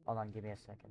Hold on, give me a second.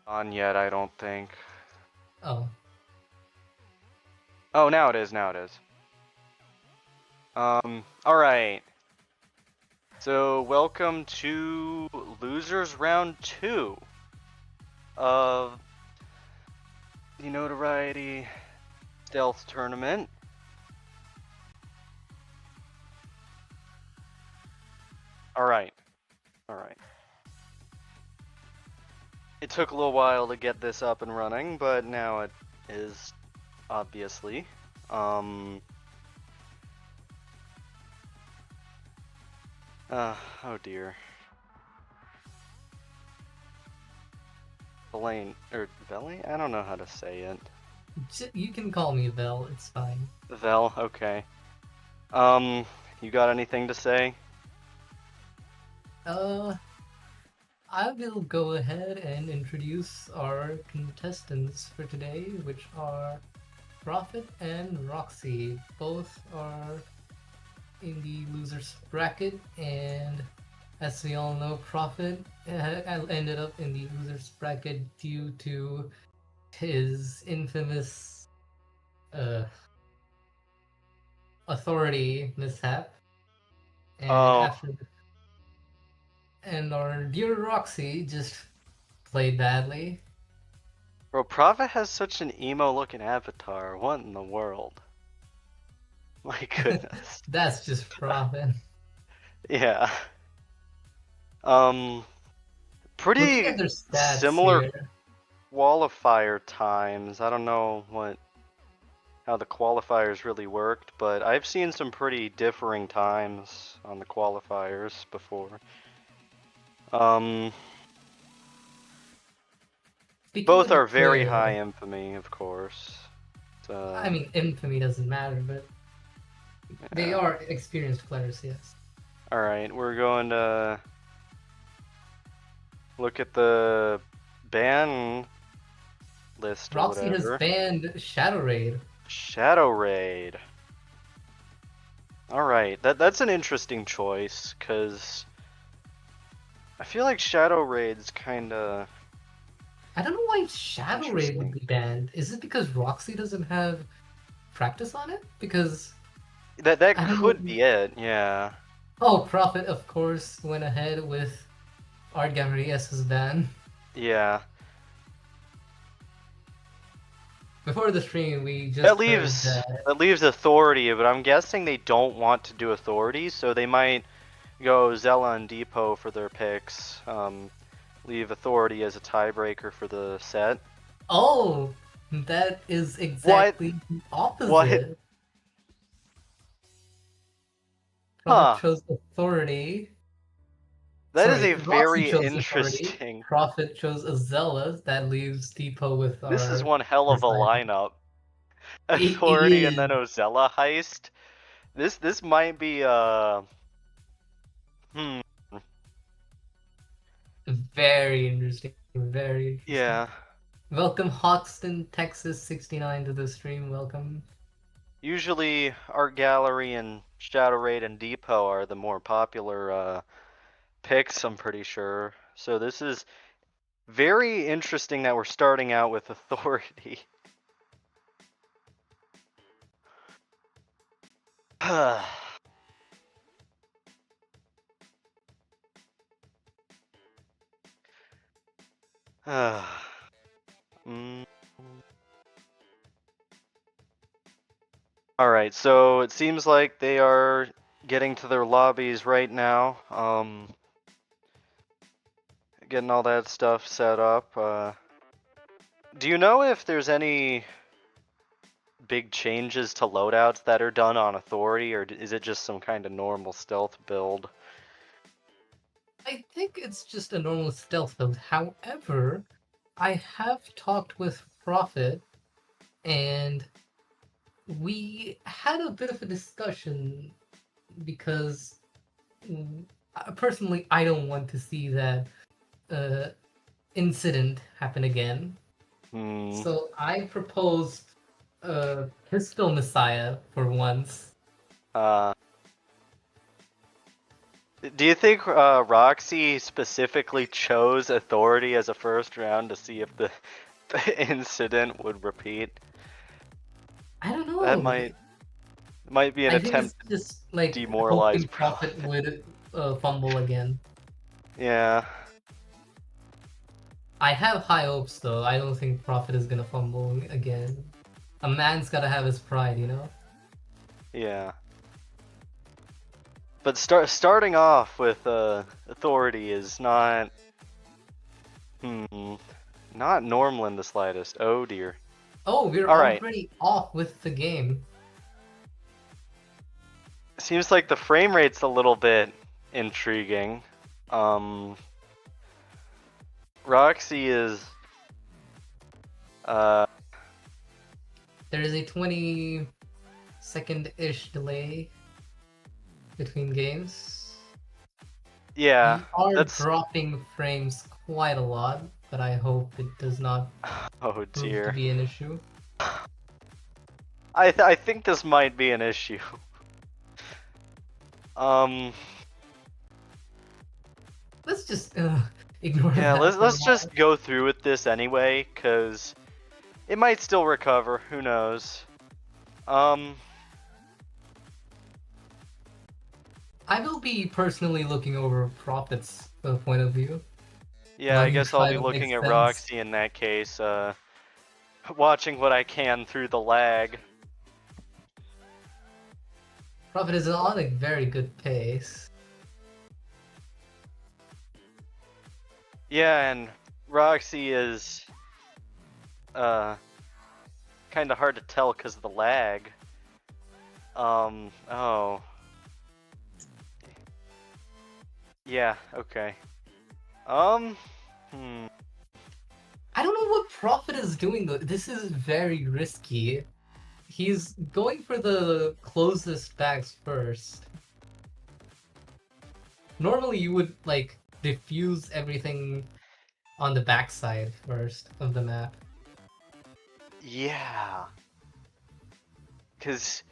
On yet, I don't think. Oh. Oh, now it is, now it is. Alright. So, welcome to Losers Round 2 of the Notoriety Stealth Tournament. Alright. It took a little while to get this up and running, but now it is, obviously. Oh dear. Elaine, or Velly? I don't know how to say it. You can call me Vel, it's fine. Vel, okay. You got anything to say? I will go ahead and introduce our contestants for today, which are Prophet and Roxy. Both are in the losers bracket, and as we all know, Prophet ended up in the losers bracket due to his infamous uh, authority mishap. And Oh, after and our dear Roxy just played badly. bro, Prophet has such an emo-looking avatar. What in the world? My goodness. That's just Prophet. Yeah. Um, Looking at pretty their stats similar here, qualifier times. I don't know how the qualifiers really worked, but I've seen some pretty differing times on the qualifiers before. Um, speaking both of the are very high player, infamy, of course. I mean, infamy doesn't matter, but they Yeah. are experienced players, yes. All right, we're going to look at the ban list or Roxy has whatever. banned Shadow Raid. Shadow Raid. All right, that's an interesting choice because I feel like Shadow Raid's kind of I don't know why Shadow Raid would interesting. be banned. Is it because Roxy doesn't have practice on it? Because, That I don't could know. be it. Yeah. Oh, Prophet, of course, went ahead with Art Gallery S's ban. Yeah. Before the stream, we That just heard leaves that. that leaves Authority, but I'm guessing they don't want to do Authority, so they might go Zella and Depot for their picks. Leave Authority as a tiebreaker for the set. Oh, that is What? exactly the What? opposite. Prophet Huh. chose authority. That is Sorry, a Roxy very chose authority. interesting. Prophet chose Azella. That leaves Depot with This is our one hell of a decided. lineup. It Authority and then is Ozella heist. This might be hmm. very interesting. Very interesting. Yeah. Welcome, Hoxton, Texas 69 to the stream. Welcome. Usually Art Gallery and Shadow Raid and Depot are the more popular picks, I'm pretty sure. So this is very interesting that we're starting out with Authority. Mm. All right, so it seems like they are getting to their lobbies right now. Getting all that stuff set up. Do you know if there's any big changes to loadouts that are done on Authority, or is it just some kind of normal stealth build? I think it's just a normal stealth build. However, I have talked with Prophet, and we had a bit of a discussion because personally, I don't want to see that uh, incident happen again. Hmm. So I proposed Pistol Messiah for once. Uh, do you think Roxy specifically chose Authority as a first round to see if the incident would repeat? I don't That know. might be an I think it's attempt to just like demoralize hoping Prophet Prophet. would fumble again. Yeah, I have high hopes though. I don't think Prophet is gonna fumble again. A man's gotta have his pride, you know? yeah. But starting off with Authority is hmm, not normal in the slightest. Oh dear. Oh, we're All right. already off with the game. Seems like the frame rate's a little bit intriguing. Um, Roxy is uh There is a 20-second-ish delay. between games. Yeah, You are that's. dropping frames quite a lot, but I hope it does not Oh prove to dear. be an issue. I think this might be an issue. Um. Let's just ignore Yeah, that for a let's while. just go through with this anyway, cause it might still recover. Who knows? Um. I will be personally looking over Prophet's point of view. Yeah, While I you guess I'll try be to make looking at sense. Roxy in that case. Watching what I can through the lag. Prophet is on a very good pace. Yeah, and Roxy is kind of hard to tell because of the lag. Oh. Yeah, okay. Hmm. I don't know what Prophet is doing though. This is very risky. He's going for the closest bags first. Normally you would like diffuse everything on the backside first of the map. Yeah. Because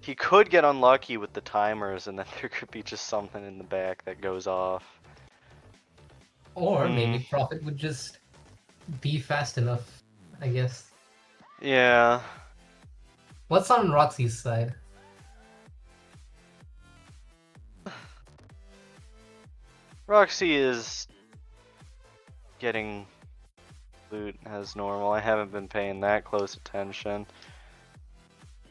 he could get unlucky with the timers and then there could be just something in the back that goes off. Or Hmm. maybe Prophet would just be fast enough, I guess. Yeah. What's on Roxy's side? Roxy is getting loot as normal. I haven't been paying that close attention.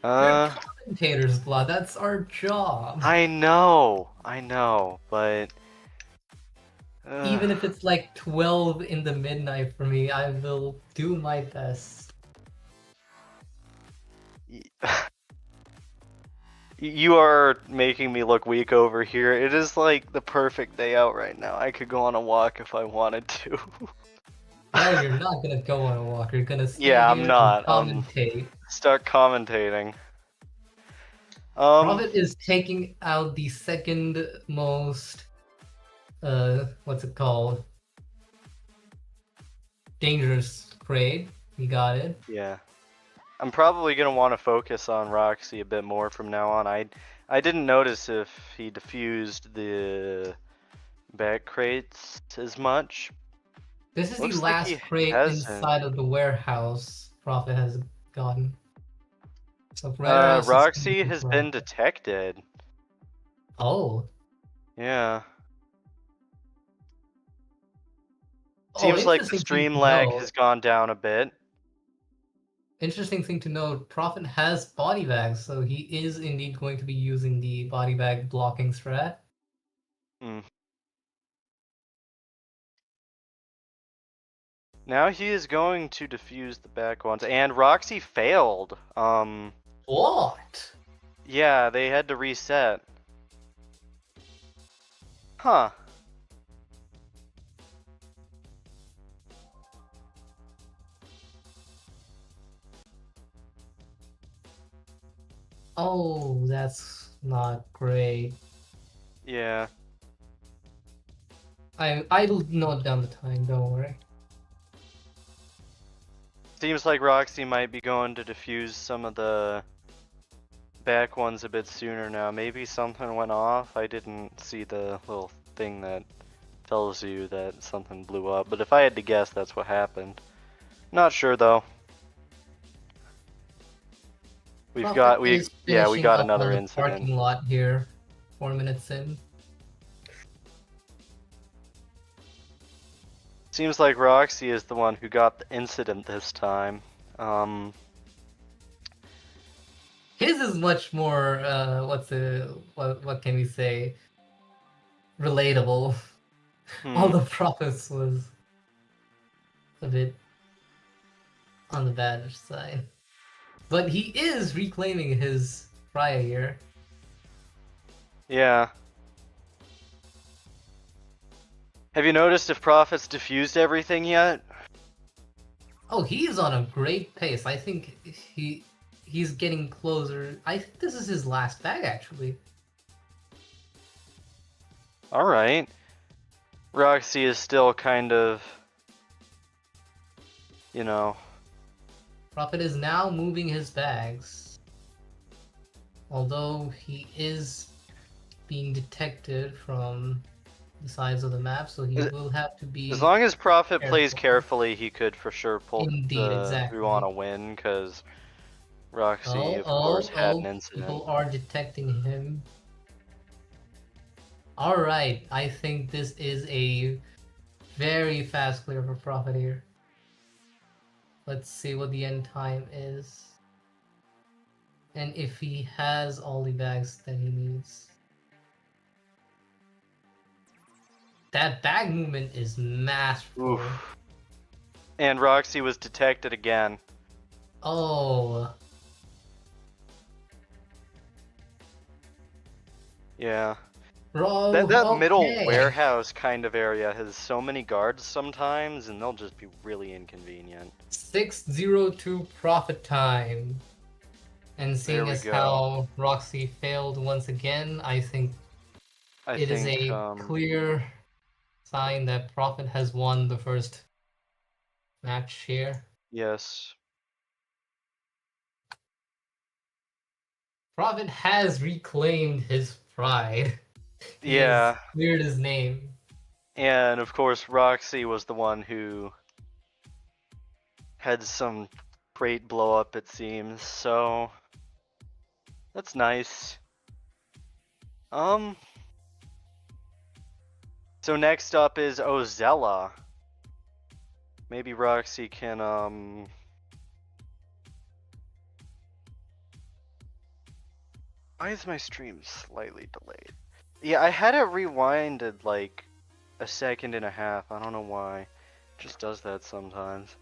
We're commentators, Vlad. That's our job. I know, but Even if it's like 12 in the midnight for me, I will do my best. you are making me look weak over here. It is like the perfect day out right now. I could go on a walk if I wanted to. No, you're not gonna go on a walk. You're gonna stay Yeah, I'm here and not. commentate. Start commentating. Prophet is taking out the second most, what's it called? Dangerous grade. You got it. Yeah. I'm probably gonna want to focus on Roxy a bit more from now on. I didn't notice if he diffused the back crates as much. This is the Looks like he last crate hasn't. inside of the warehouse Prophet has gotten. So warehouse is gonna Roxy be has been Prophet. detected. Oh. Yeah. Oh, Seems like the interesting thing stream to lag note. has gone down a bit. Interesting thing to note, Prophet has body bags, so he is indeed going to be using the body bag blocking strat. Hmm. Now he is going to defuse the back ones, and Roxy failed. What? Yeah, they had to reset. Huh. Oh, that's not great. Yeah. I'll note down the time, don't worry. Seems like Roxy might be going to defuse some of the back ones a bit sooner now. Maybe something went off. I didn't see the little thing that tells you that something blew up, but if I had to guess, that's what happened. Not sure though. Prophet is Yeah, we finishing got up on another the incident. parking lot here, 4 minutes in. Seems like Roxy is the one who got the incident this time. His is much more, what can we say? Relatable. All the Prophet's was a bit on the bad side. But he is reclaiming his prior year. Yeah. Have you noticed if Prophet's diffused everything yet? Oh, he's on a great pace. I think he's getting closer. I think this is his last bag, actually. Alright. Roxy is still kind of, you know... Prophet is now moving his bags. Although he is being detected from the sides of the map, so he will have to As be long as Prophet plays careful. carefully, he could for sure pull Indeed, through on exactly. a win, because Roxy, Oh, of course, oh, had an oh, incident. people are detecting him. Alright, I think this is a very fast clear for Prophet here. Let's see what the end time is. And if he has all the bags that he needs. That bag movement is masterful. Oof. And Roxy was detected again. Oh. Yeah. Bro, That middle okay. warehouse kind of area has so many guards sometimes, and they'll just be really inconvenient. 602 Prophet time. And There seeing we as go. how Roxy failed once again, I think I it is think, a clear sign that Prophet has won the first match here. yes. Prophet has reclaimed his pride. He has Yeah. cleared his name. And of course, Roxy was the one who had some great blow up, it seems. So that's nice. So next up is Ozella. Maybe Roxy can Why is my stream slightly delayed? Yeah, I had it rewinded like a second and a half. I don't know why. It just does that sometimes.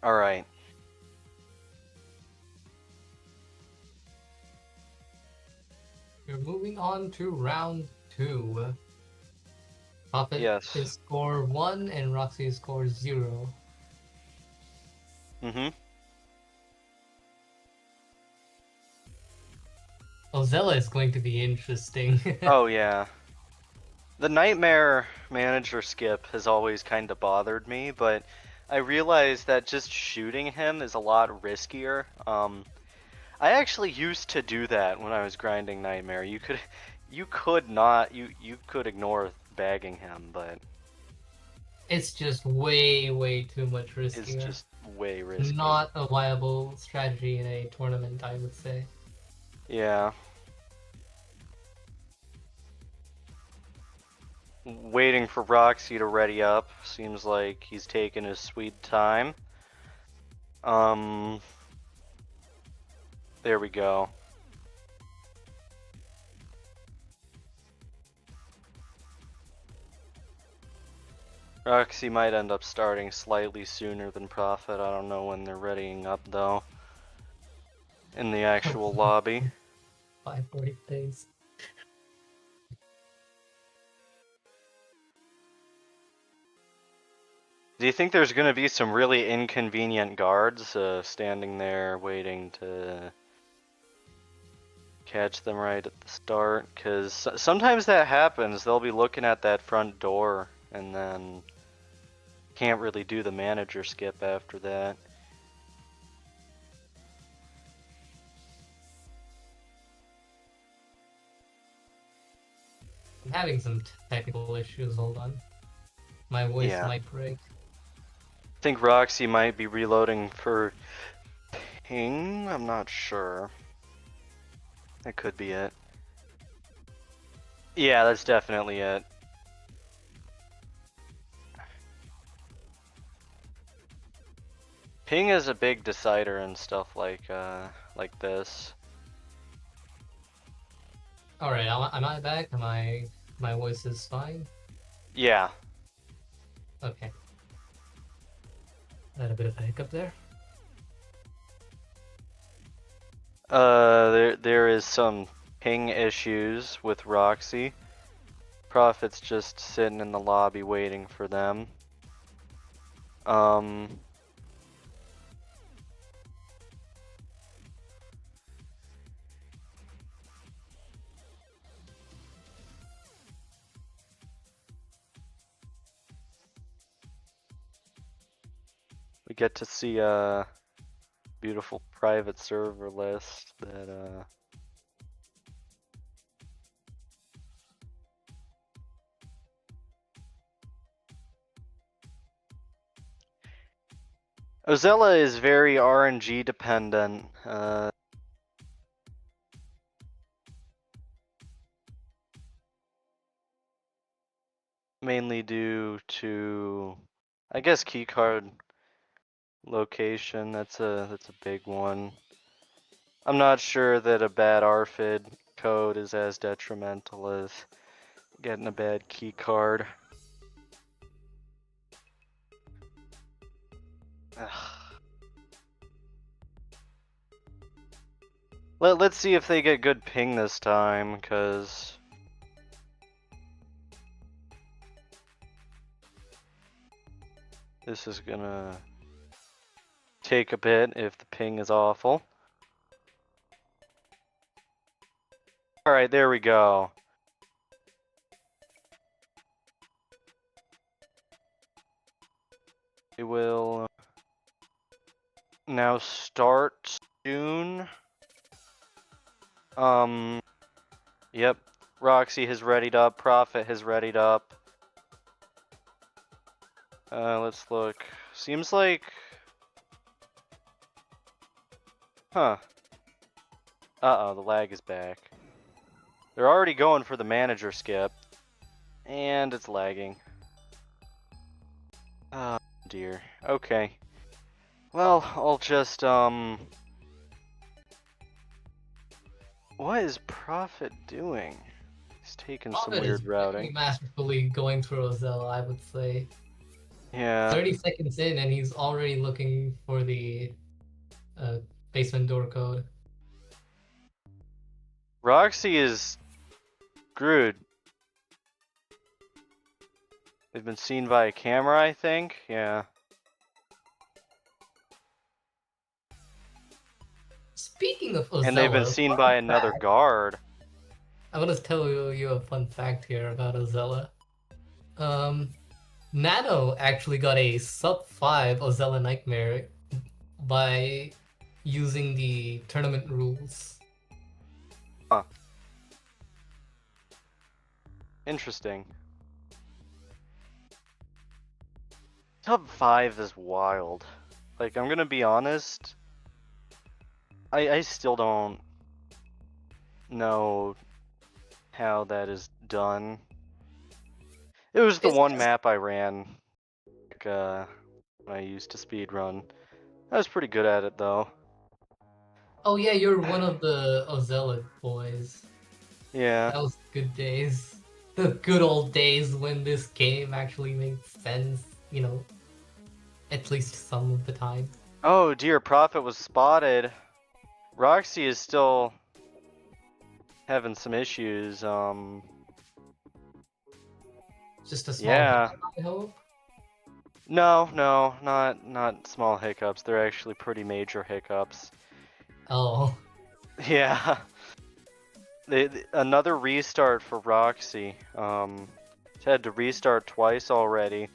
Alright. We're moving on to round 2. Prophet Yes. is score 1 and Roxy is score 0. Mm-hmm. Ozella is going to be interesting. Oh yeah. The Nightmare Manager skip has always kind of bothered me, but I realized that just shooting him is a lot riskier. I actually used to do that when I was grinding Nightmare. You could ignore bagging him, but It's just way too much it's riskier. just way risky. Not a viable strategy in a tournament, I would say. Yeah. Waiting for Roxy to ready up. Seems like he's taking his sweet time. There we go. Roxy might end up starting slightly sooner than Prophet. I don't know when they're readying up though. In the actual lobby. 540 days. Do you think there's gonna be some really inconvenient guards standing there waiting to catch them right at the start? Because sometimes that happens. They'll be looking at that front door and then can't really do the manager skip after that. I'm having some technical issues, hold on. My voice Yeah. might break. I think Roxy might be reloading for ping? I'm not sure. That could be it. Yeah, that's definitely it. Ping is a big decider and stuff like this. Alright, am I back? My voice is fine? Yeah. Okay. I had a bit of a hiccup there. There is some ping issues with Roxy. Prophet's just sitting in the lobby waiting for them. we get to see a beautiful private server list that Ozella is very RNG dependent. Mainly due to, I guess, keycard location. That's a big one. I'm not sure that a bad RFID code is as detrimental as getting a bad keycard. Let's see if they get good ping this time, because this is gonna take a bit if the ping is awful. Alright, there we go. It will now start soon. Yep. Roxy has readied up. Prophet has readied up. Let's look. Seems like... Huh. Uh-oh, the lag is back. They're already going for the manager skip. And it's lagging. Oh, dear. Okay. Well, I'll just, what is Prophet doing? He's taking some Prophet is weird very routing. masterfully going through Ozella, I would say. Yeah. 30 seconds in and he's already looking for the basement door code. Roxy is screwed. They've been seen by a camera, I think. Yeah. Speaking of Ozella, And they've been seen by another guard. I want to tell you a fun fact here about Ozella. Nano actually got a sub 5 Ozella Nightmare by using the tournament rules. Huh. Interesting. Sub 5 is wild. Like, I'm gonna be honest. I still don't know how that is done. It was the one map I ran like, when I used to speedrun. I was pretty good at it though. Oh yeah, you're one of the Ozella boys. Yeah. That was good days. The good old days when this game actually made sense, you know, at least some of the time. Oh dear, Prophet was spotted. Roxy is still having some issues. Just a small Yeah. hiccup, I hope. No, not small hiccups. They're actually pretty major hiccups. Oh. Yeah. Another restart for Roxy. It's had to restart twice already.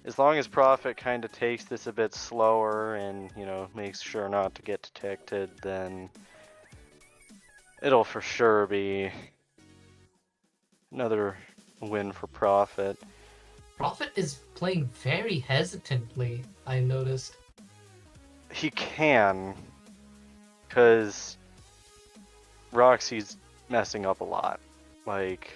As long as Prophet kind of takes this a bit slower and, you know, makes sure not to get detected, then it'll for sure be another win for Prophet. Prophet is playing very hesitantly, I noticed. He can, because Roxy's messing up a lot. Like,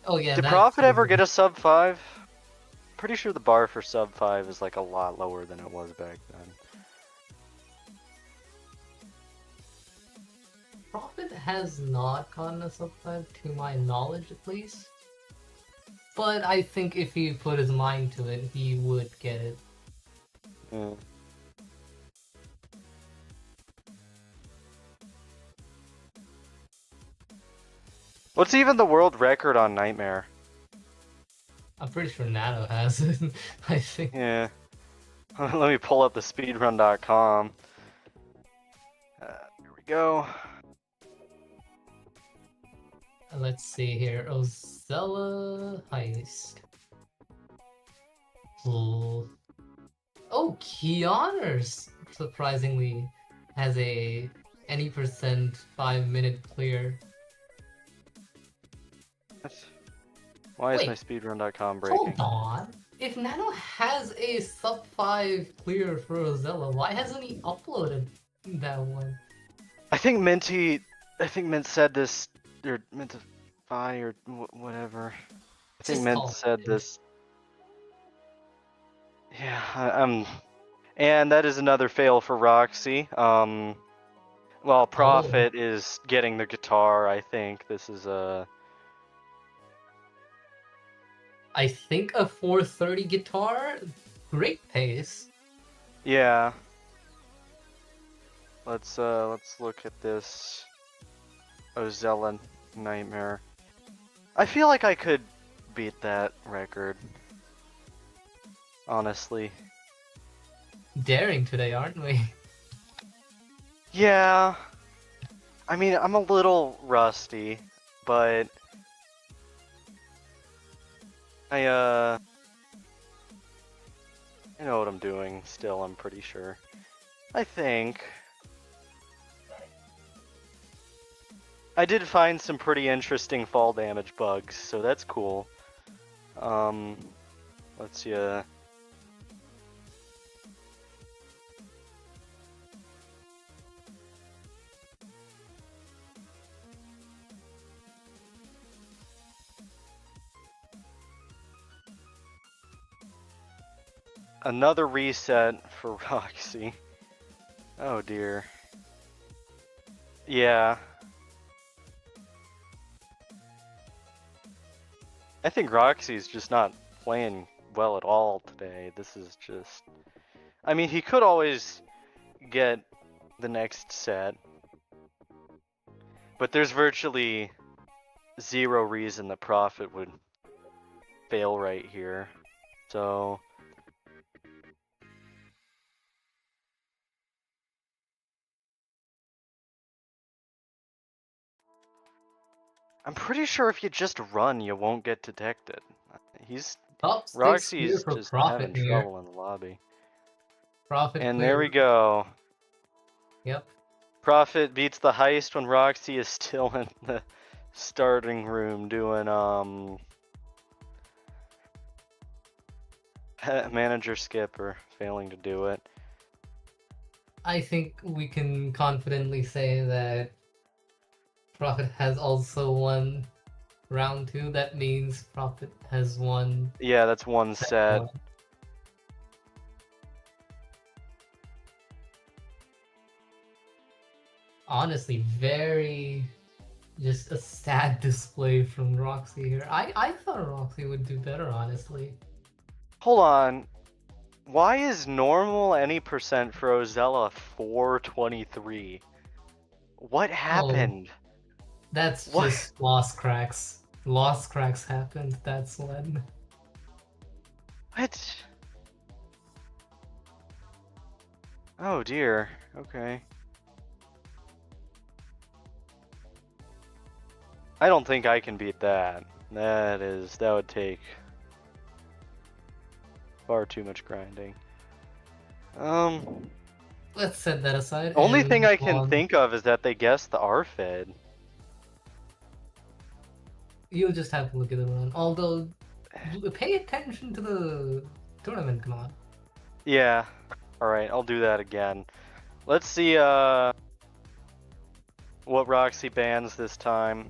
Oh yeah, did Prophet ever get a sub 5? Pretty sure the bar for sub 5 is like a lot lower than it was back then. Prophet has not gotten a sub 5 to my knowledge at least. But I think if he put his mind to it, he would get it. Yeah. What's even the world record on Nightmare? I'm pretty sure Nano has it, I think. Yeah. Let me pull up the speedrun.com. Here we go. Let's see here. Ozella Heist. Oh, Keanu's surprisingly has a any percent 5-minute clear. Why is my Wait, speedrun.com hold breaking? on. If Nano has a sub 5 clear for Rosella, why hasn't he uploaded that one? I think Mint said this, or Mint to buy, or whatever. I think Just Mint call said it. this. Yeah, and that is another fail for Roxy. Well, Oh, Prophet is getting the guitar. I think this is a. I think a 430 guitar, great pace. Yeah. Let's look at this Ozella Nightmare. I feel like I could beat that record. Honestly. Daring today, aren't we? Yeah. I mean, I'm a little rusty, but I know what I'm doing still, I'm pretty sure. I think. I did find some pretty interesting fall damage bugs, so that's cool. Let's see, another reset for Roxy. Oh dear. Yeah. I think Roxy's just not playing well at all today. This is just... I mean, he could always get the next set, but there's virtually zero reason the Prophet would fail right here. So... I'm pretty sure if you just run, you won't get detected. Top 6 clear Roxy's for just having Prophet here. trouble in the lobby. Prophet And there clear. we go. Yep. Prophet beats the heist when Roxy is still in the starting room doing manager skip or failing to do it. I think we can confidently say that Prophet has also won round 2. That means Prophet has won Yeah, that's one set set. 1. Honestly, very just a sad display from Roxy here. I thought Roxy would do better, honestly. Hold on. Why is normal any percent for Ozella 423? What Oh, happened? that's What? just lost cracks. Lost cracks happened, that's when. What? Oh dear. Okay. I don't think I can beat that. That would take far too much grinding. Let's set that aside Only and thing move I can on. think of is that they guessed the RFID. You'll just have to look at the run. Although, pay attention to the tournament, come on. Yeah. Alright, I'll do that again. Let's see what Roxy bans this time.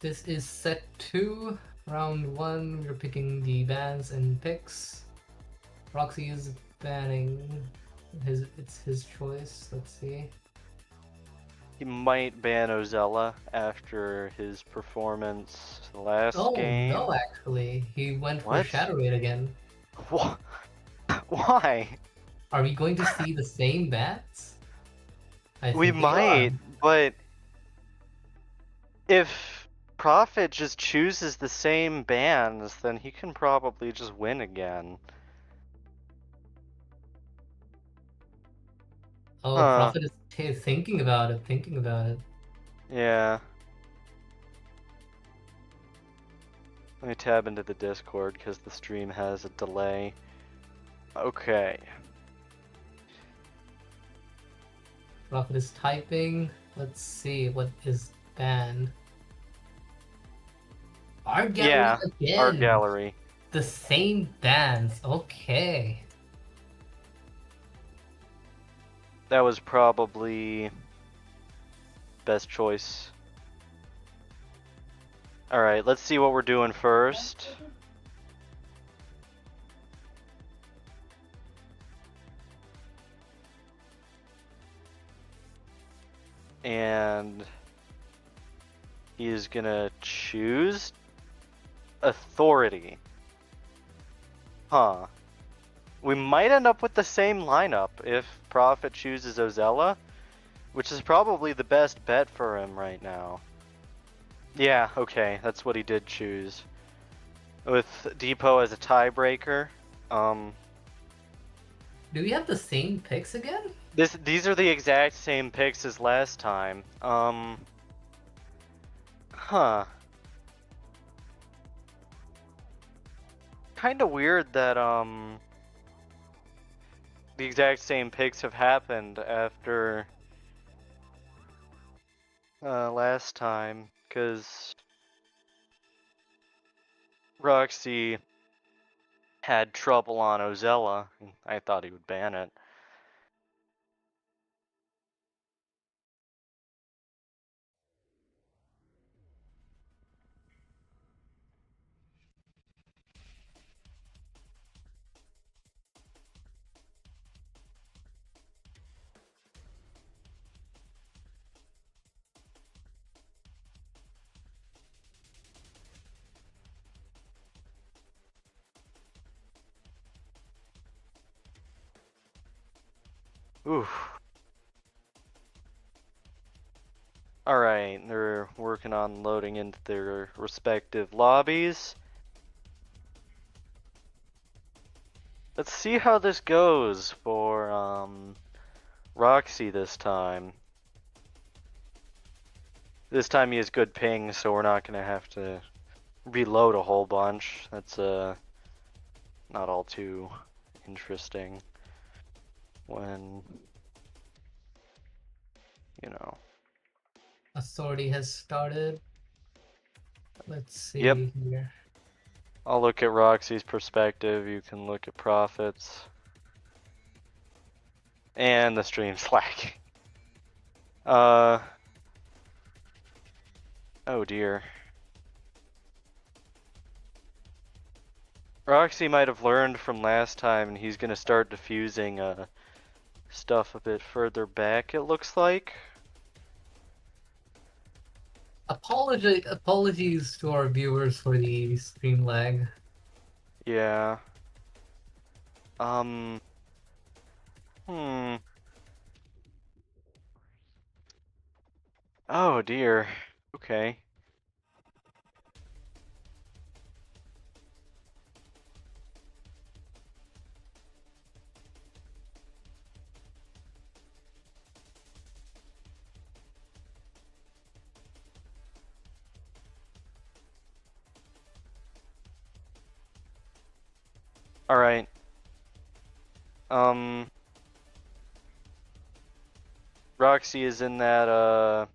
This is set 2, round 1. We're picking the bans and picks. Roxy is banning it's his choice. Let's see. He might ban Ozella after his performance last Oh game. no, actually, he went for What? Shadow Raid again. Why? Are we going to see the same bats? I We think we are. might, but if Prophet just chooses the same bans, then he can probably just win again. Oh, Huh. Prophet is thinking about it, thinking about it. Yeah. Let me tab into the Discord because the stream has a delay. Okay. Prophet is typing. Let's see what is banned. Art gallery Yeah, art again. gallery. The same bands. Okay. That was probably best choice. Alright, let's see what we're doing first. And he is gonna choose Authority. Huh. We might end up with the same lineup if Prophet chooses Ozella, which is probably the best bet for him right now. Yeah, okay, that's what he did choose. With Depot as a tiebreaker. Do we have the same picks again? These are the exact same picks as last time. Huh. Kinda weird that, the exact same picks have happened after last time, because Roxy had trouble on Ozella, and I thought he would ban it. Oof. Alright, they're working on loading into their respective lobbies. Let's see how this goes for, Roxy this time. This time he has good ping, so we're not gonna have to reload a whole bunch. That's, not all too interesting when, you know. Authority has started. Let's Yep. see here. I'll look at Roxy's perspective. You can look at Prophet's. And the stream's lagging. Oh dear. Roxy might have learned from last time, and he's gonna start diffusing stuff a bit further back, it looks like. Apologies to our viewers for the stream lag. Yeah. Um. Hmm. Oh dear. Okay. Alright. Um. Roxy is in that,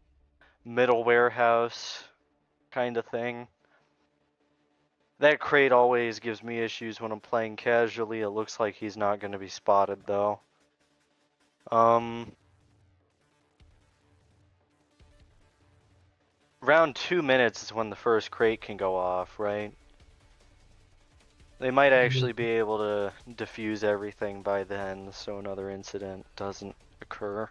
middle warehouse kind of thing. That crate always gives me issues when I'm playing casually. It looks like he's not going to be spotted though. Around 2 minutes is when the first crate can go off, right? They might actually be able to defuse everything by then, so another incident doesn't occur.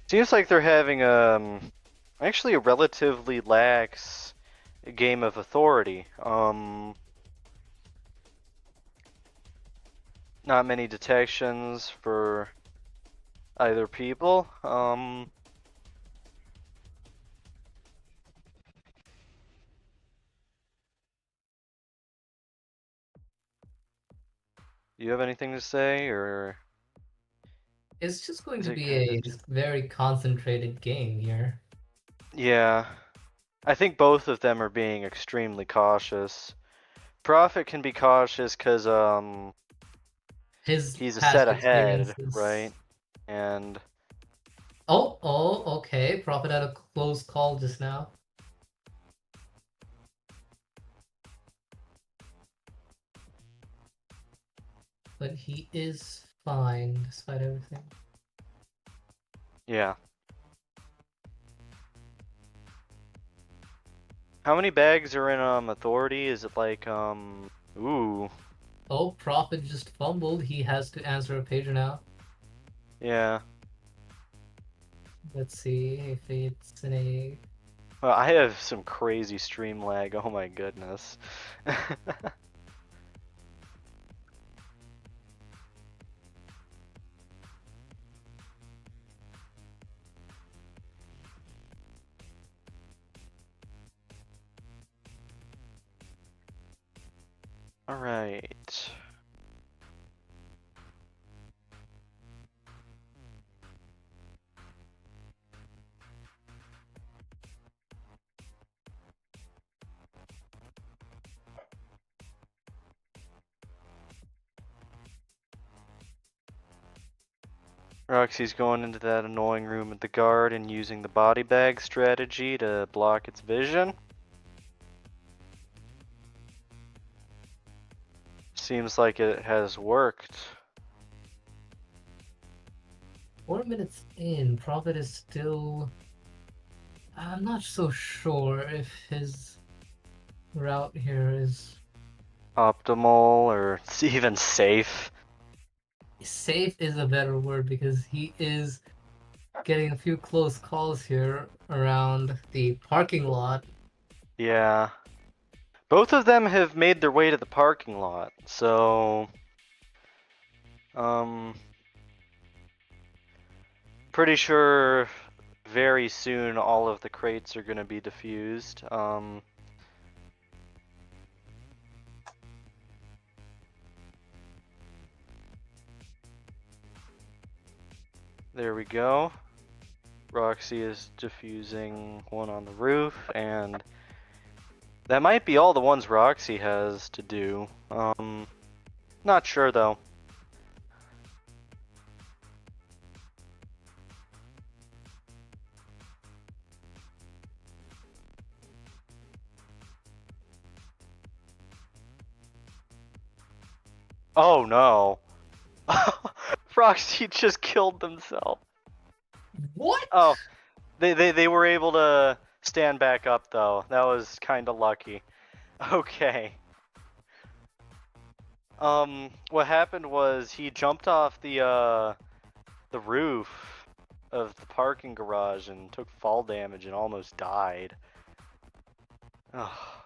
Seems like they're having actually a relatively lax game of Authority. Not many detections for either people. Do you have anything to say, or It's just going is to it be kind a of? very concentrated game here. Yeah, I think both of them are being extremely cautious. Prophet can be cautious because His he's a past set ahead, experiences. right? And Oh, okay. Prophet had a close call just now, but he is fine despite everything. yeah, how many bags are in Authority? Is it like ooh, Oh, Prophet just fumbled. He has to answer a page now. yeah. Let's see if it's in a. Well, I have some crazy stream lag. Oh my goodness. All right. Roxy's going into that annoying room with the guard and using the body bag strategy to block its vision. Seems like it has worked. 4 minutes in, Prophet is still. I'm not so sure if his route here is Optimal or it's even safe. safe is a better word because he is getting a few close calls here around the parking lot. Yeah. Both of them have made their way to the parking lot, so um pretty sure very soon all of the crates are gonna be diffused. There we go. Roxy is diffusing one on the roof, and that might be all the ones Roxy has to do. Not sure though. Oh no. Roxy just killed themselves. What? Oh, they were able to stand back up though. That was kind of lucky. Okay. What happened was he jumped off the roof of the parking garage and took fall damage and almost died. Oh,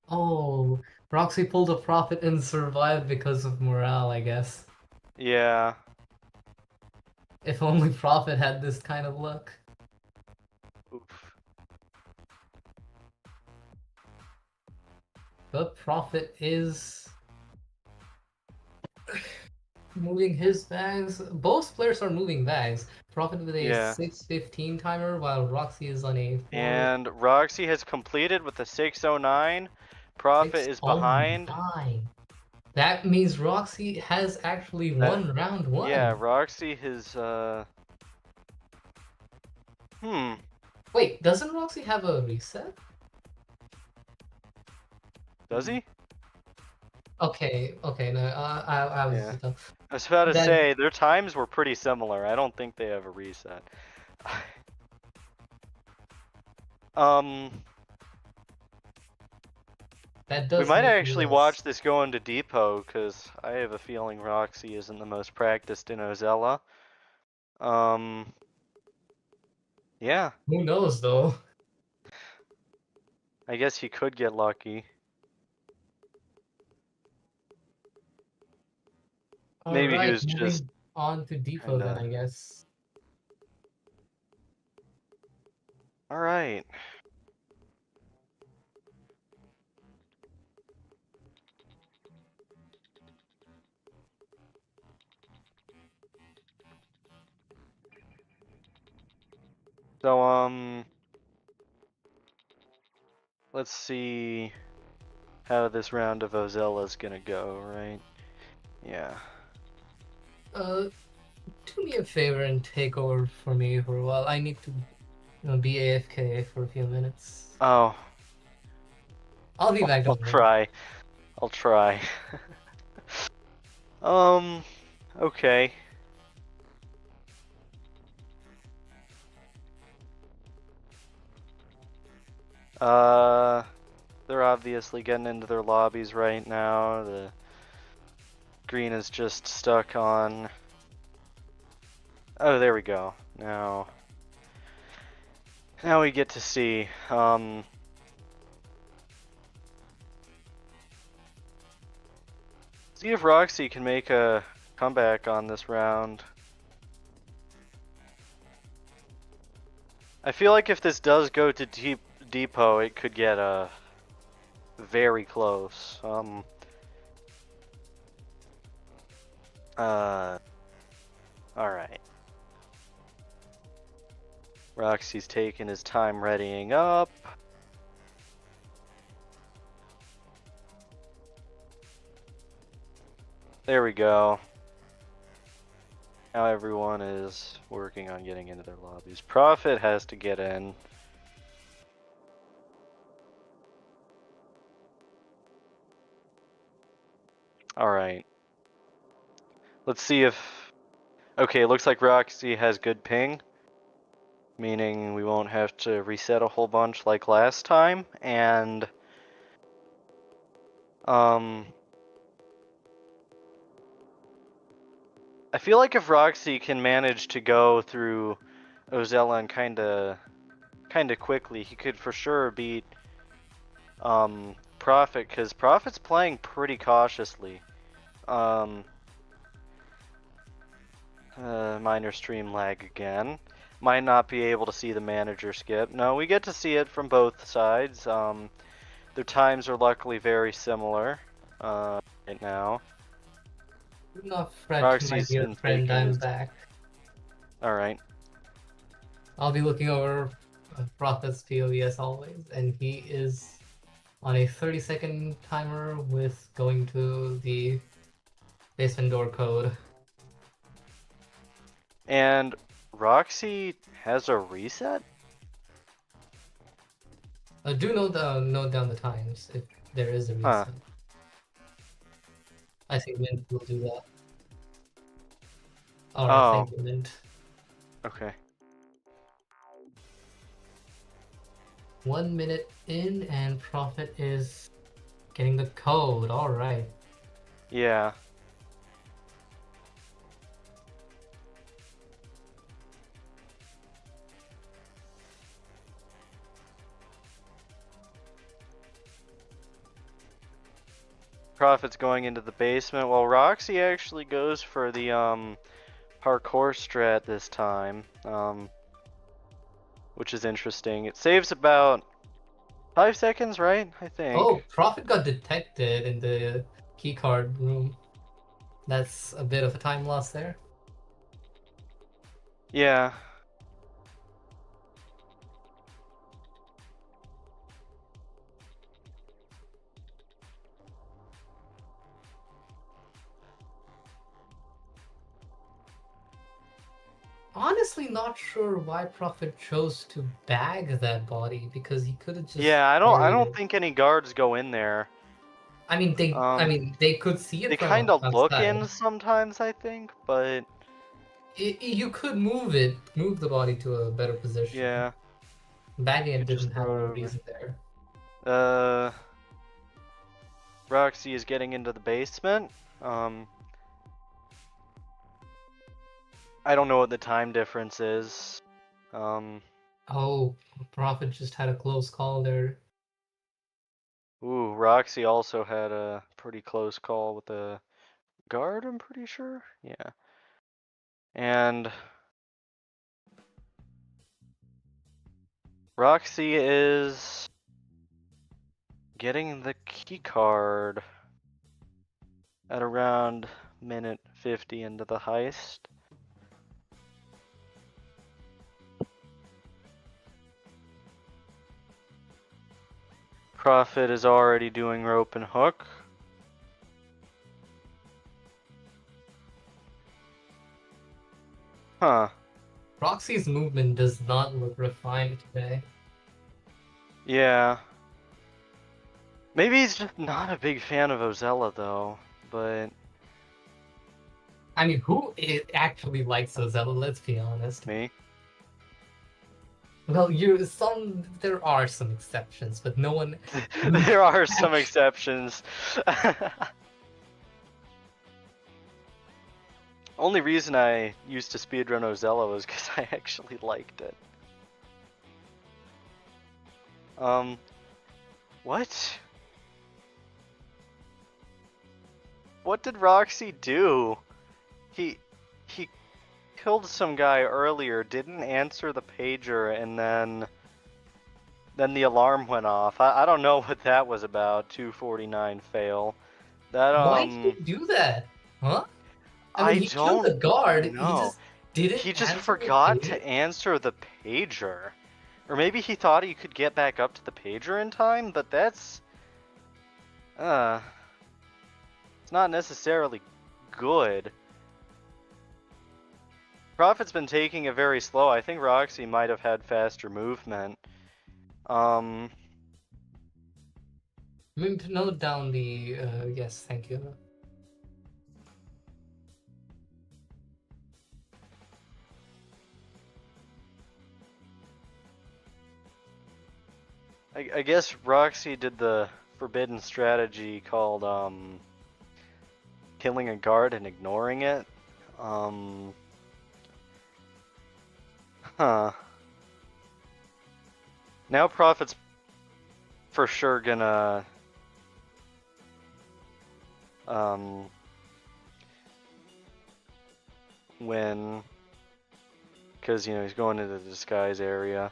Oh, Roxy pulled a Prophet and survived because of morale, I guess. yeah. If only Prophet had this kind of luck. Oof. But Prophet is moving his bags. Both players are moving bags. Prophet with a Yeah. 6:15 timer, while Roxy is on a 4 And Roxy has completed with a 609. Prophet is behind. 6:09. That means Roxy has actually That won round yeah, one. Roxy has hmm. Wait, doesn't Roxy have a reset? Does he? Okay, no, I was Yeah. just I was about to that say their times were pretty similar. I don't think they have a reset. um that we does might make me actually less. watch this go into depot because I have a feeling Roxy isn't the most practiced in Ozella. Um yeah, Who knows though? I guess he could get lucky. All Maybe he right, was just moving on to Depot then, kinda I guess. alright. So, let's see how this round of Ozella's gonna go, right? Yeah. Do me a favor and take over for me for a while. I need to be AFK for a few minutes. Oh, I'll be back, I'll don't worry. try. I'll try. Um, okay. Uh, they're obviously getting into their lobbies right now. The green is just stuck on. Oh, there we go. Now we get to see. See if Roxy can make a comeback on this round. I feel like if this does go to Depot, it could get very close. Alright. Roxy's taking his time readying up. There we go. Now everyone is working on getting into their lobbies. Prophet has to get in. Alright. Let's see if... Okay, looks like Roxy has good ping. Meaning we won't have to reset a whole bunch like last time. And... I feel like if Roxy can manage to go through Ozella and kinda quickly, he could for sure beat Prophet, because Prophet's playing pretty cautiously. Minor stream lag again. Might not be able to see the manager skip. No, we get to see it from both sides. Their times are luckily very similar right now. Do not fret, my Roxy's dear been friend, taking I'm his... back. Alright. I'll be looking over Prophet's POV as always, and he is on a 30-second timer with going to the basement door code. And Roxy has a reset? Do note down the times if there is a Huh. reset. I think Mint will do that. Alright, Oh, thank you, Mint. okay. 1 minute in, and Prophet is getting the code. Alright. Yeah. Prophet's going into the basement, while Roxy actually goes for the parkour strat this time, which is interesting. It saves about 5 seconds, right? I think. Oh, Prophet got detected in the keycard room. That's a bit of a time loss there. Yeah. Honestly, not sure why Prophet chose to bag that body, because he could have just Yeah, I buried don't it. think any guards go in there. I mean, they could see They it kind from of look in outside. sometimes, I think, but You could move the body to a better position. yeah, Bagging it could just didn't have throw a it over. reason there. Roxy is getting into the basement. Um, I don't know what the time difference is. Oh, Prophet just had a close call there. Ooh, Roxy also had a pretty close call with a guard, I'm pretty sure. Yeah. And Roxy is getting the key card at around minute 50 into the heist. Prophet is already doing rope and hook. Huh. Roxy's movement does not look refined today. Yeah. Maybe he's just not a big fan of Ozella, though, but... I mean, who actually likes Ozella? Let's be honest. Me? Well, there are some exceptions, but no one. There are some exceptions. Only reason I used to speedrun Ozella was because I actually liked it. What? What did Roxy do? He killed some guy earlier, didn't answer the pager, and then the alarm went off. I don't know what that was about. 249 fail. That Why did he do that? Huh? I mean, I he killed the don't guard. He know. just didn't He just answer the forgot page. to answer the pager. Or maybe he thought he could get back up to the pager in time, but that's it's not necessarily good. Prophet's been taking it very slow. I think Roxy might have had faster movement. Note down the yes, thank you. I guess Roxy did the forbidden strategy called killing a guard and ignoring it. Huh. Now Prophet's for sure gonna win, because he's going into the disguise area.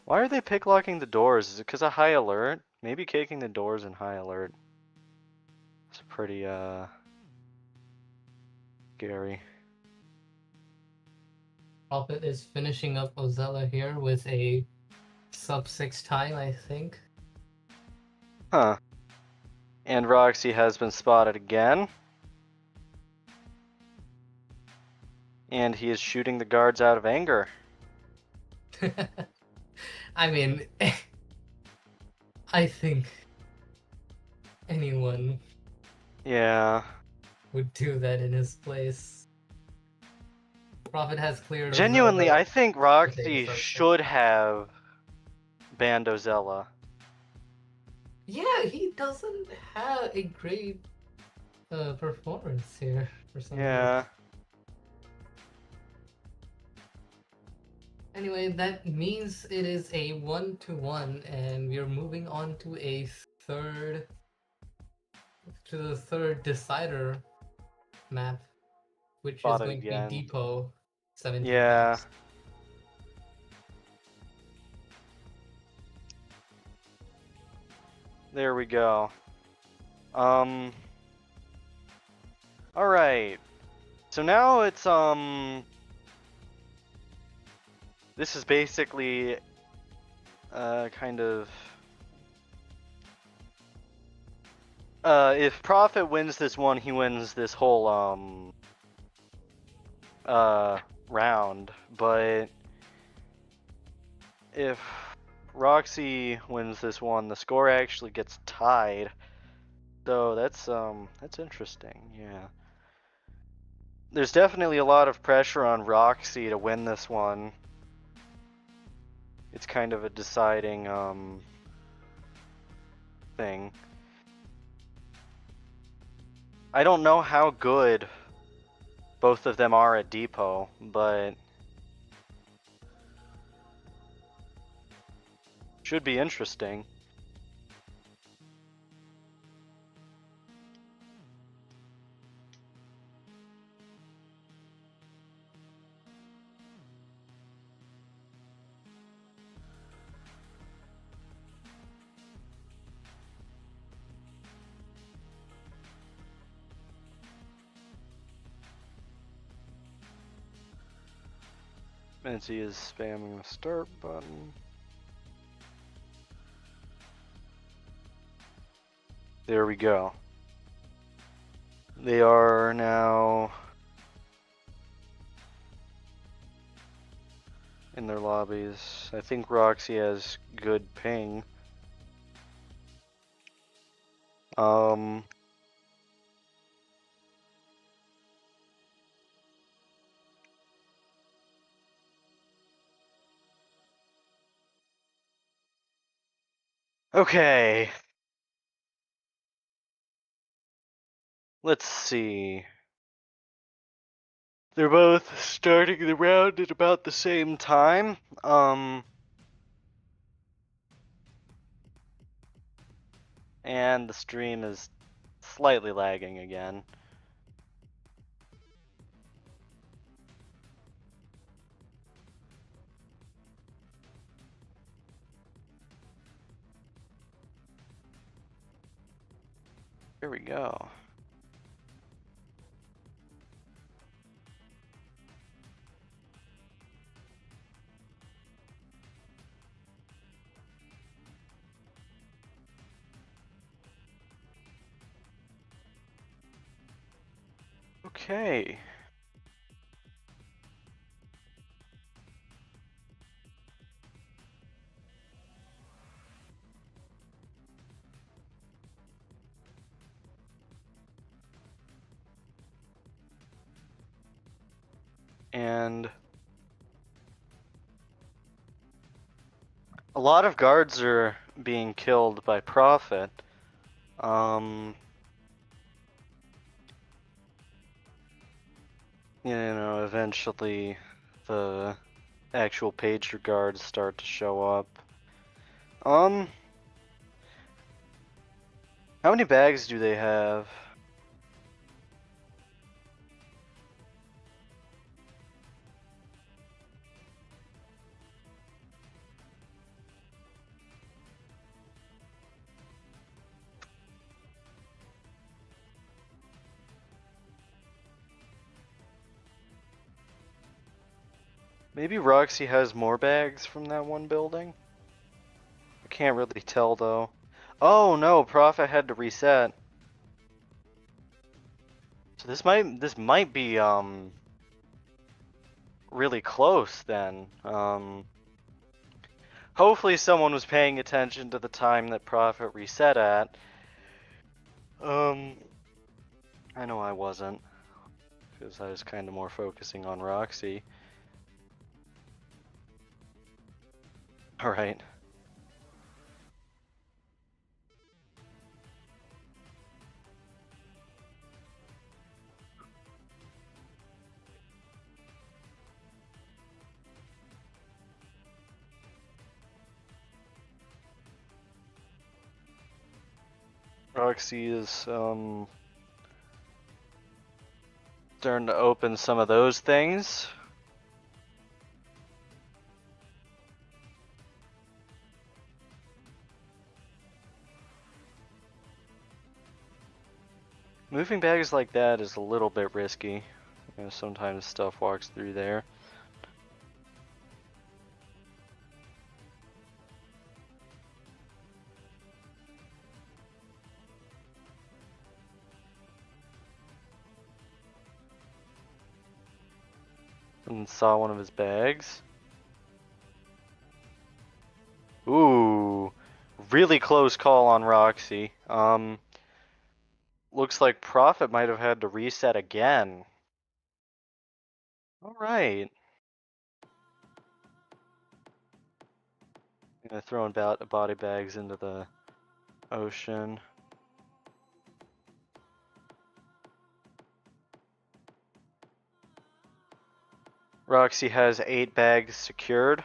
Why are they picklocking the doors? Is it because of high alert? Maybe kicking the doors in high alert. It's pretty scary. Prophet is finishing up Ozella here with a sub-6 time, I think. Huh. And Roxy has been spotted again. And he is shooting the guards out of anger. I mean, I think anyone would do that in his place. Prophet has cleared Genuinely, Ozella I think Roxy should have banned Ozella. Yeah, he doesn't have a great performance here for some reason. Anyway, that means it is a 1-1, and we're moving on to the third decider map, which is going to be Depot 17 packs. There we go. Alright. So now it's, this is basically, kind of, if Prophet wins this one, he wins this whole, round, but if Roxy wins this one, the score actually gets tied. So that's interesting, yeah. There's definitely a lot of pressure on Roxy to win this one. It's kind of a deciding thing. I don't know how good both of them are at Depot, but should be interesting. Since he is spamming the start button. There we go. They are now in their lobbies. I think Roxy has good ping. Okay. Let's see. They're both starting the round at about the same time. And the stream is slightly lagging again. Here we go. Okay. And a lot of guards are being killed by Prophet. Eventually the actual pager guards start to show up. How many bags do they have? Maybe Roxy has more bags from that one building? I can't really tell though. Oh no, Prophet had to reset. So this might be really close then. Hopefully someone was paying attention to the time that Prophet reset at. I know I wasn't, because I was kind of more focusing on Roxy. Alright. Roxy is starting to open some of those things. Moving bags like that is a little bit risky. Sometimes stuff walks through there. And saw one of his bags. Ooh, really close call on Roxy. Looks like Prophet might have had to reset again. Alright. Throwing body bags into the ocean. Roxy has 8 bags secured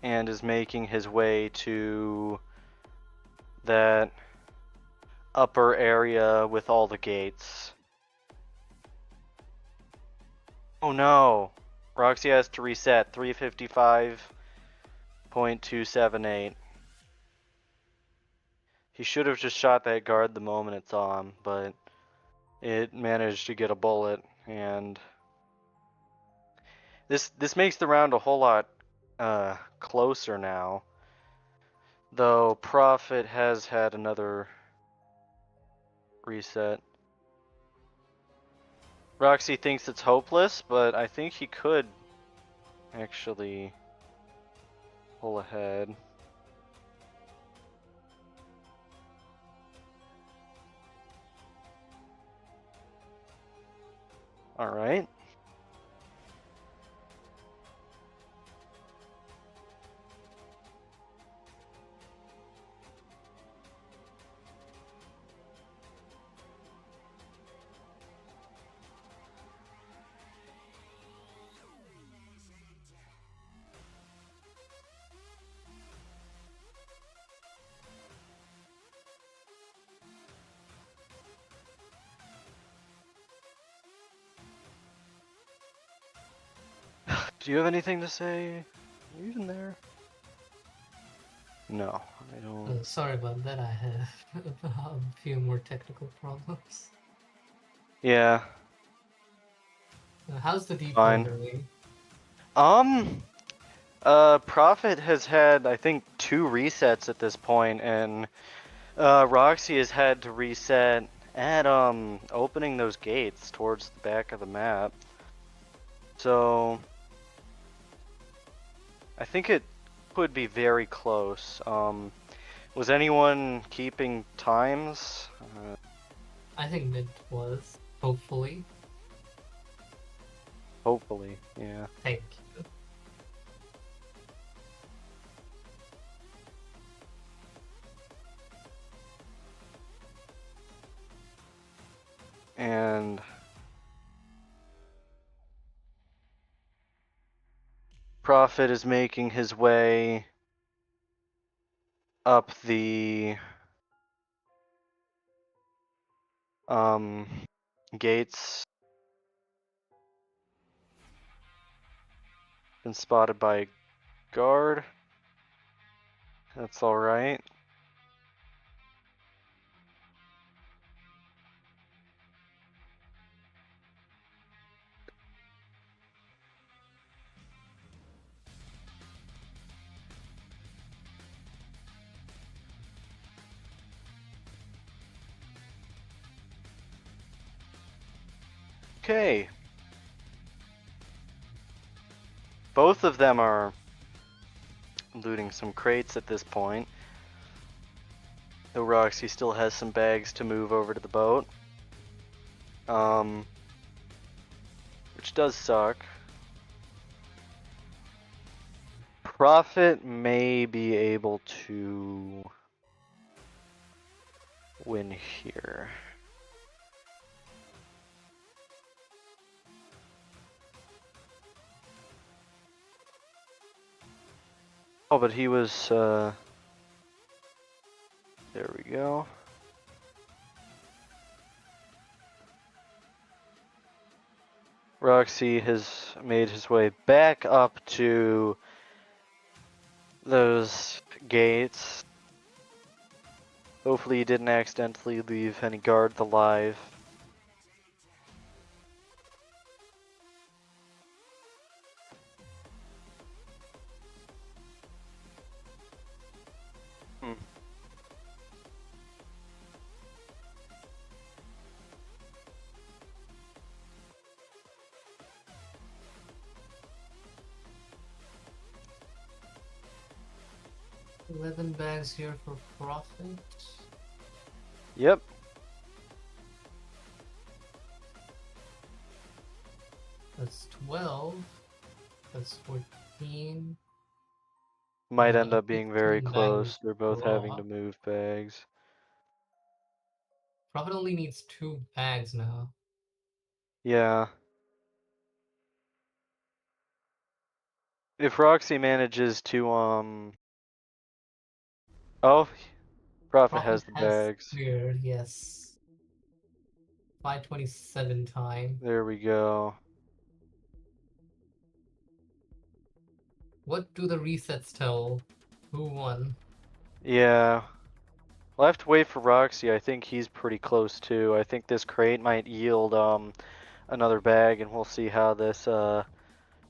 and is making his way to that upper area with all the gates. Oh no! Roxy has to reset 355.278. He should have just shot that guard the moment it saw him, but it managed to get a bullet, and This makes the round a whole lot closer now. Though Prophet has had another reset. Roxy thinks it's hopeless, but I think he could actually pull ahead. All right. Do you have anything to say? Are you even there? No, I don't. Sorry about that. I have a few more technical problems. Yeah, How's the depot fine. going? Prophet has had, I think, 2 resets at this point, and Roxy has had to reset at opening those gates towards the back of the map. So I think it could be very close. Was anyone keeping times? I think it was, hopefully. Hopefully, yeah. Thank you. And Prophet is making his way up the gates. Been spotted by a guard. That's all right. Okay. Both of them are looting some crates at this point. Though Roxy still has some bags to move over to the boat. Which does suck. Prophet may be able to win here. Oh, but he was, there we go. Roxy has made his way back up to those gates. Hopefully he didn't accidentally leave any guards alive. Hmm. $11 bags here for Prophet. Yep. That's 12. That's 14. Might end up being very 15 bags with close. They're both having to Prop. move bags. Prophet only needs 2 bags now. Yeah. If Roxy manages to, oh, Prophet Prophet has the has bags. cleared, yes. 5:27 time. There we go. What do the resets tell? Who won? Yeah. We'll have to wait for Roxy. I think he's pretty close too. I think this crate might yield, another bag, and we'll see how this,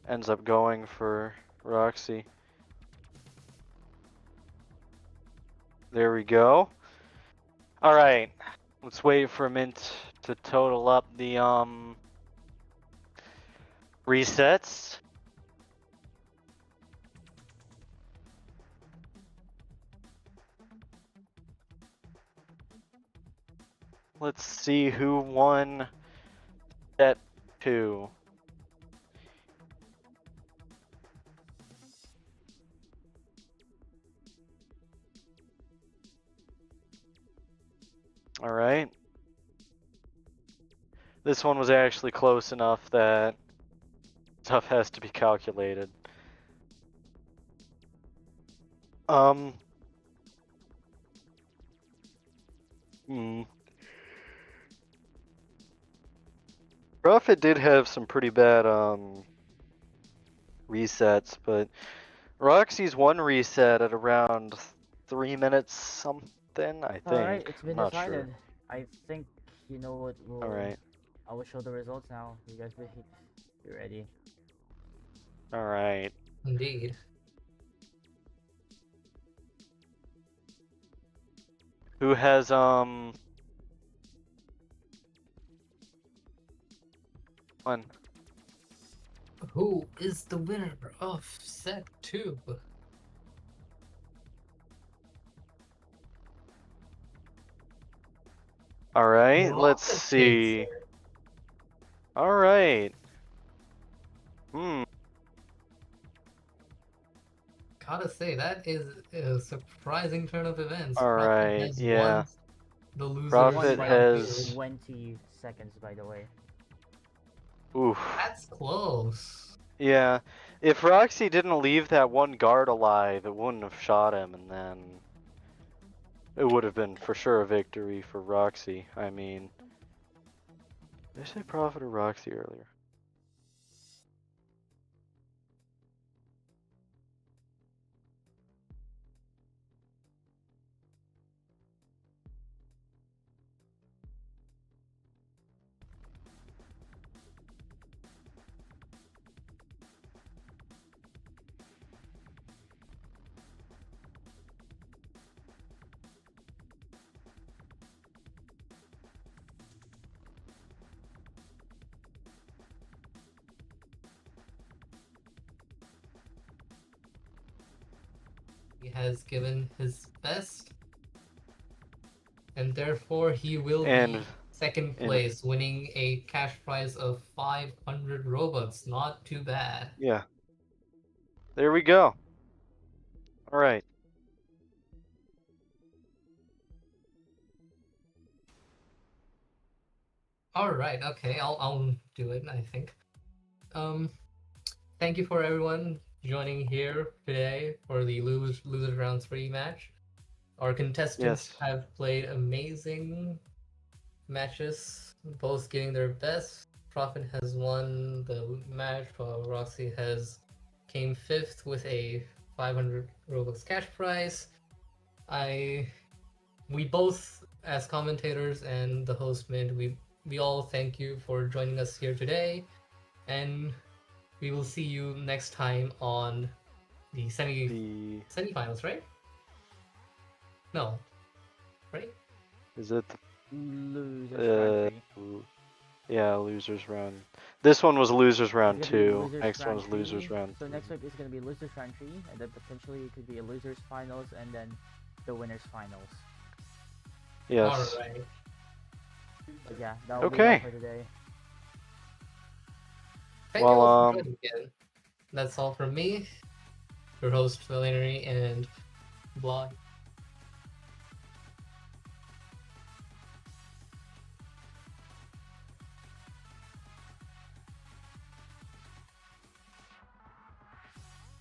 ends up going for Roxy. There we go. All right, let's wait for Mint to total up the resets. Let's see who won set 2. All right. This one was actually close enough that stuff has to be calculated. Prophet did have some pretty bad resets, but Roxy's one reset at around 3 minutes something, I think. Alright, it's been I'm not decided. sure. I think you know what will. Alright. I will show the results now. You guys be ready. Alright. Indeed. Who has one? Who is the winner of set 2? Alright, let's Prophet takes see. it. Alright. Gotta say, that is a surprising turn of events. All Prophet right, has yeah. won the losers Prophet by round has- 2. 20 seconds, by the way. Oof. That's close. Yeah. If Roxy didn't leave that one guard alive, it wouldn't have shot him, and then it would have been for sure a victory for Roxy. I mean, did I say Prophet or Roxy earlier? He has given his best, and therefore he will be second place, winning a cash prize of 500 Robux. Not too bad. Yeah. There we go. All right. All right, okay, I'll do it, I think. Thank you for everyone joining here today for the losers round 3 match. Our contestants have played amazing matches, both giving their best. Prophet has won the match, while Roxy has came 5th with a 500 Robux cash prize. We both, as commentators and the host Mint, we all thank you for joining us here today, and we will see you next time on the semifinals, right? No, right? Is it Losers round 3. Yeah, losers round. This one was losers round 2. Losers Next round one was losers 3. round. So next week is gonna be losers round 3, and then potentially it could be a losers finals, and then the winners finals. Yes. All right. But yeah, that will be all for today. Thank you all for joining again. That's all from me, your host, Valerie, and Blog.